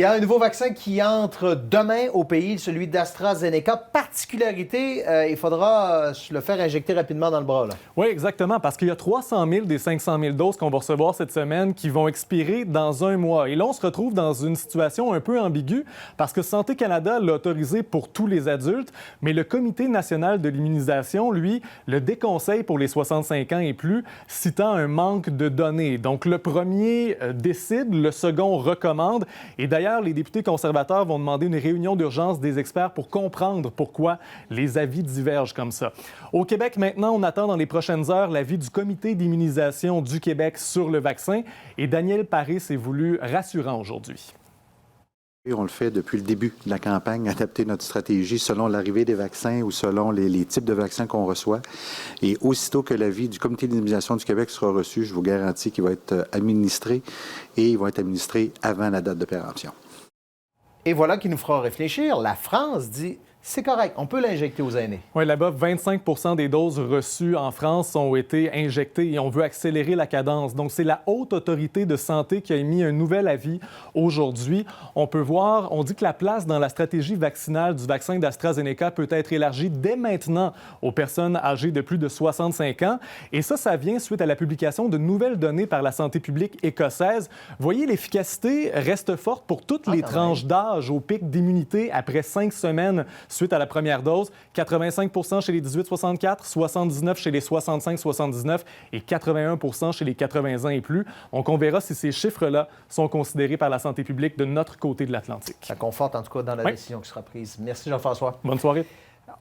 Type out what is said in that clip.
Il y a un nouveau vaccin qui entre demain au pays, celui d'AstraZeneca. Particularité, il faudra le faire injecter rapidement dans le bras. Là. Oui, exactement, parce qu'il y a 300 000 des 500 000 doses qu'on va recevoir cette semaine qui vont expirer dans un mois. Et là, on se retrouve dans une situation un peu ambiguë parce que Santé Canada l'a autorisé pour tous les adultes, mais le Comité national de l'immunisation, lui, le déconseille pour les 65 ans et plus, citant un manque de données. Donc, le premier décide, le second recommande. Et d'ailleurs, les députés conservateurs vont demander une réunion d'urgence des experts pour comprendre pourquoi les avis divergent comme ça. Au Québec, maintenant, on attend dans les prochaines heures l'avis du Comité d'immunisation du Québec sur le vaccin. Et Daniel Paré s'est voulu rassurant aujourd'hui. On le fait depuis le début de la campagne, adapter notre stratégie selon l'arrivée des vaccins ou selon les types de vaccins qu'on reçoit. Et aussitôt que l'avis du Comité d'immunisation du Québec sera reçu, je vous garantis qu'il va être administré et il va être administré avant la date de péremption. Et voilà qui nous fera réfléchir. La France dit c'est correct, on peut l'injecter aux aînés. Oui, là-bas, 25 des doses reçues en France ont été injectées et on veut accélérer la cadence. Donc, c'est la Haute Autorité de santé qui a émis un nouvel avis aujourd'hui. On peut voir, on dit que la place dans la stratégie vaccinale du vaccin d'AstraZeneca peut être élargie dès maintenant aux personnes âgées de plus de 65 ans. Et ça vient suite à la publication de nouvelles données par la santé publique écossaise. Voyez, l'efficacité reste forte pour toutes les tranches d'âge au pic d'immunité après 5 semaines suite à la première dose, 85 chez les 18-64, 79 chez les 65-79 et 81 chez les 80 ans et plus. Donc, on verra si ces chiffres-là sont considérés par la santé publique de notre côté de l'Atlantique. Ça conforte en tout cas dans la décision qui sera prise. Merci Jean-François. Bonne soirée.